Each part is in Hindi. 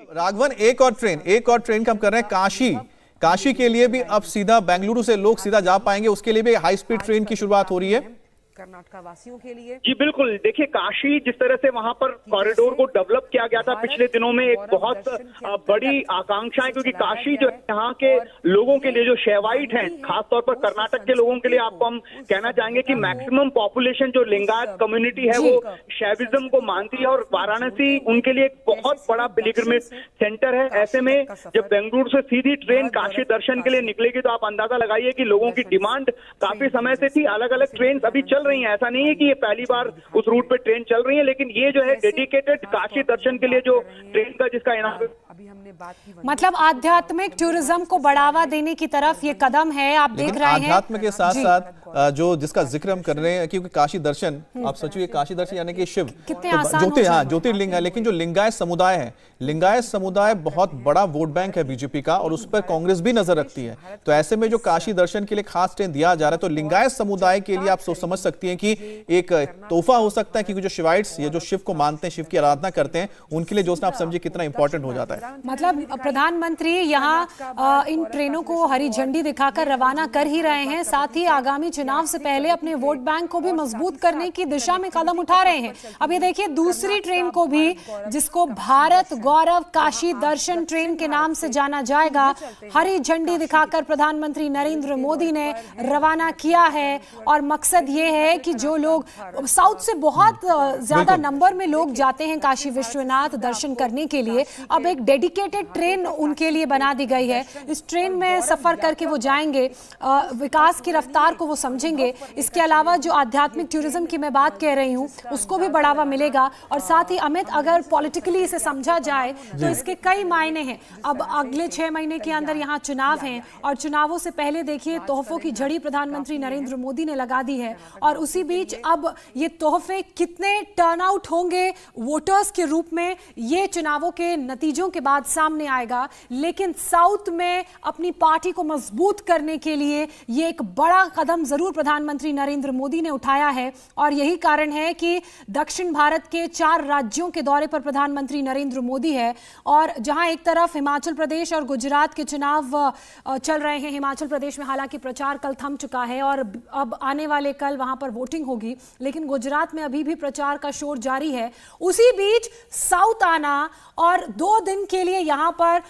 राघवन, एक और ट्रेन का हम कर रहे हैं काशी के लिए भी अब सीधा बेंगलुरु से लोग सीधा जा पाएंगे, उसके लिए भी हाई स्पीड ट्रेन की शुरुआत हो रही है कर्नाटक वासियों के लिए। जी बिल्कुल, देखिए काशी जिस तरह से वहां पर कॉरिडोर को डेवलप किया गया था पिछले दिनों में, एक बहुत बड़ी आकांक्षा है, क्योंकि काशी जो यहाँ के लोगों के लिए जो शैवाइट हैं, खासतौर पर कर्नाटक के लोगों के लिए आपको हम कहना चाहेंगे कि मैक्सिमम पॉपुलेशन जो लिंगायत कम्युनिटी है वो शैविज्म को मानती है, और वाराणसी उनके लिए एक बहुत बड़ा पिलग्रिमेज सेंटर है। ऐसे में जब बेंगलुरु से सीधी ट्रेन काशी दर्शन के लिए निकलेगी तो आप अंदाजा लगाइए कि लोगों की डिमांड काफी समय से थी। अलग अलग ट्रेन अभी चल रही है, ऐसा नहीं है कि ये पहली बार उस रूट पे ट्रेन चल रही है, लेकिन ये जो है डेडिकेटेड काशी दर्शन के लिए जो ट्रेन का जिसका इनाम अभी हमने बात की, मतलब आध्यात्मिक टूरिज्म को बढ़ावा देने की तरफ ये कदम है। आप देख रहे हैं आध्यात्म के साथ साथ जो जिसका जिक्र हम कर रहे हैं, क्योंकि काशी दर्शन, आप सोचिए काशी दर्शन यानी कि शिव कितने तो आसान ज्योतिर्लिंग है, लेकिन जो लिंगायत समुदाय है, लिंगायत समुदाय बहुत बड़ा वोट बैंक है बीजेपी का, और उस पर कांग्रेस भी नजर रखती है। तो ऐसे में जो काशी दर्शन के लिए खास ट्रेन दिया जा रहा है, तो लिंगायत समुदाय के लिए आप सोच समझ सकती हैं कि एक तोहफा हो सकता है, क्योंकि जो शिवाइट्स, ये जो शिव को मानते हैं, शिव की आराधना करते हैं, उनके लिए जो आप समझिए कितना इंपॉर्टेंट हो जाता है। मतलब प्रधानमंत्री यहाँ इन ट्रेनों को हरी झंडी दिखाकर रवाना कर ही रहे हैं, साथ ही आगामी चुनाव से पहले अपने वोट बैंक को भी मजबूत करने की दिशा में कदम उठा रहे हैं। अब ये देखिए दूसरी ट्रेन को भी, जिसको भारत गौरव काशी दर्शन ट्रेन के नाम से जाना जाएगा, हरी झंडी दिखाकर प्रधानमंत्री नरेंद्र मोदी ने रवाना किया है। और मकसद ये है कि जो लोग साउथ से बहुत ज्यादा नंबर में लोग जाते हैं काशी विश्वनाथ दर्शन करने के लिए, अब एक डेडिकेटेड ट्रेन उनके लिए बना दी गई है। इस ट्रेन में सफर करके वो जाएंगे, विकास की रफ्तार को वो समझेंगे। इसके अलावा जो आध्यात्मिक टूरिज्म की मैं बात कह रही हूँ, उसको भी बढ़ावा मिलेगा। और साथ ही अमित, अगर पॉलिटिकली इसे समझा जाए तो इसके कई मायने हैं। अब अगले 6 महीने के अंदर यहाँ चुनाव हैं, और चुनावों से पहले देखिए तोहफों की झड़ी प्रधानमंत्री नरेंद्र मोदी ने लगा दी है, और उसी बीच अब ये तोहफे कितने टर्नआउट होंगे वोटर्स के रूप में, ये चुनावों के नतीजों के बाद सामने आएगा। लेकिन साउथ में अपनी पार्टी को मजबूत करने के लिए ये एक बड़ा कदम जरूर प्रधानमंत्री नरेंद्र मोदी ने उठाया है, और यही कारण है कि दक्षिण भारत के 4 राज्यों के दौरे पर प्रधानमंत्री नरेंद्र मोदी है। और जहां एक तरफ हिमाचल प्रदेश और गुजरात के चुनाव चल रहे हैं, हिमाचल प्रदेश में हालांकि प्रचार कल थम चुका है और अब आने वाले कल वहां पर वोटिंग होगी, लेकिन गुजरात में अभी भी प्रचार का शोर जारी है। उसी बीच साउथ आना और 2 दिन के लिए यहाँ पर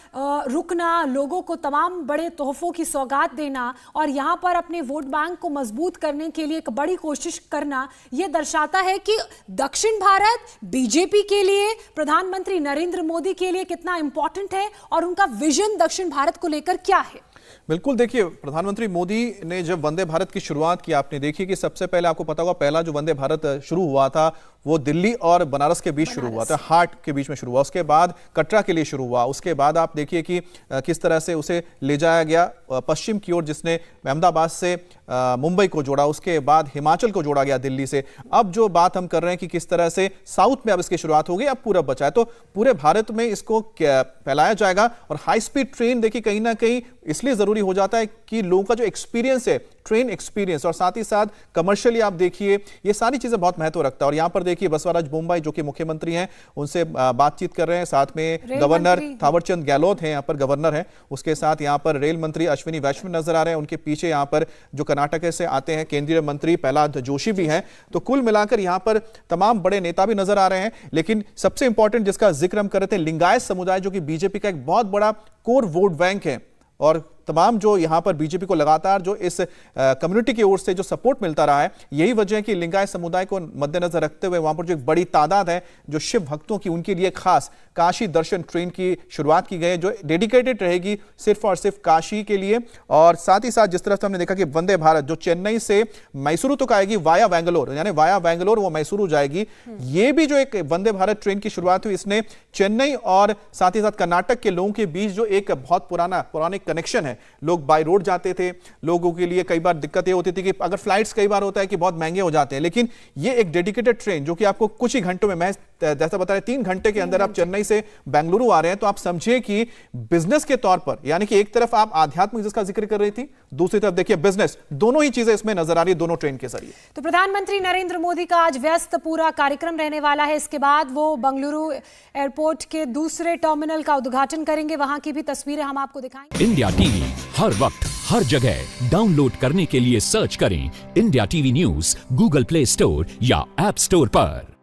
रुकना, लोगों को तमाम बड़े तोहफों की सौगात देना और यहाँ पर अपने वोट बैंक को मजबूत करने के लिए एक बड़ी कोशिश करना, ये दर्शाता है कि दक्षिण भारत बीजेपी के लिए, प्रधानमंत्री नरेंद्र मोदी के लिए कितना इंपॉर्टेंट है और उनका विजन दक्षिण भारत को लेकर क्या है। बिल्कुल, देखिए प्रधानमंत्री मोदी ने जब वंदे भारत की शुरुआत की, आपने देखी कि सबसे पहले आपको पता होगा पहला जो वंदे भारत शुरू हुआ था वो दिल्ली और बनारस के बीच शुरू हुआ था, हाट के बीच में शुरू हुआ, उसके बाद कटरा के लिए शुरू हुआ, उसके बाद आप देखिए कि किस तरह से उसे ले जाया गया पश्चिम की ओर, जिसने अहमदाबाद से मुंबई को जोड़ा, उसके बाद हिमाचल को जोड़ा गया दिल्ली से। अब जो बात हम कर रहे हैं कि किस तरह से साउथ में अब इसकी शुरुआत हो गई, अब पूरब बचा है, तो पूरे भारत में इसको फैलाया जाएगा। और हाई स्पीड ट्रेन देखिए कहीं ना कहीं इसलिए जरूरी हो जाता है कि लोगों का जो एक्सपीरियंस है, ट्रेन एक्सपीरियंस, और साथ ही साथ कमर्शियली आप देखिए ये सारी चीजें बहुत महत्व रखता है। और यहां पर देखिए बसवराज बोम्मई जो कि मुख्यमंत्री हैं, उनसे बातचीत कर रहे हैं, साथ में गवर्नर थावरचंद गहलोत हैं, यहां पर गवर्नर हैं, उसके साथ यहां पर रेल मंत्री अश्विनी वैष्णव नजर आ रहे हैं, उनके पीछे यहां पर जो कर्नाटक से आते हैं केंद्रीय मंत्री प्रहलाद जोशी भी हैं। तो कुल मिलाकर यहां पर तमाम बड़े नेता भी नजर आ रहे हैं। लेकिन सबसे इंपॉर्टेंट जिसका जिक्र हम कर रहे थे, लिंगायत समुदाय जो कि बीजेपी का एक बहुत बड़ा कोर वोट बैंक है, और तमाम जो यहां पर बीजेपी को लगातार जो इस कम्युनिटी की ओर से जो सपोर्ट मिलता रहा है, यही वजह है कि लिंगायत समुदाय को मद्देनजर रखते हुए वहां पर जो एक बड़ी तादाद है जो शिव भक्तों की, उनके लिए खास काशी दर्शन ट्रेन की शुरुआत की गई है, जो डेडिकेटेड रहेगी सिर्फ और सिर्फ काशी के लिए। और साथ ही साथ जिस तरह से हमने देखा कि वंदे भारत जो चेन्नई से मैसूरू तक आएगी वाया बैंगलोर, यानी वाया बैंगलोर वो मैसूरू जाएगी, ये भी जो एक वंदे भारत ट्रेन की शुरुआत हुई, इसने चेन्नई और साथ ही साथ कर्नाटक के लोगों के बीच जो एक बहुत पुराने कनेक्शन है, लोग बाय रोड जाते थे, लोगों के लिए कई बार दिक्कत ये होती थी कि अगर फ्लाइट्स कई बार होता है कि बहुत महंगे हो जाते हैं, लेकिन ये एक डेडिकेटेड ट्रेन जो कि आपको कुछ ही घंटों में, मैं जैसा बताया 3 घंटे के अंदर आप चेन्नई से बेंगलुरु आ रहे हैं, तो आप समझिए कि बिजनेस के तौर पर, यानी कि एक तरफ आप आध्यात्मिक जिसका जिक्र कर रही थी, दूसरी तरफ देखिए बिजनेस, दोनों ही चीजें इसमें नजर आ रही है दोनों ट्रेन के जरिए। तो प्रधानमंत्री नरेंद्र मोदी का आज व्यस्त पूरा कार्यक्रम रहने वाला है। इसके बाद वो बंगलुरु एयरपोर्ट के दूसरे टर्मिनल का उद्घाटन करेंगे, वहां की भी तस्वीरें हम आपको दिखाएंगे। इंडिया टीवी हर वक्त हर जगह डाउनलोड करने के लिए सर्च करें India TV news Google play store या ऐप स्टोर पर।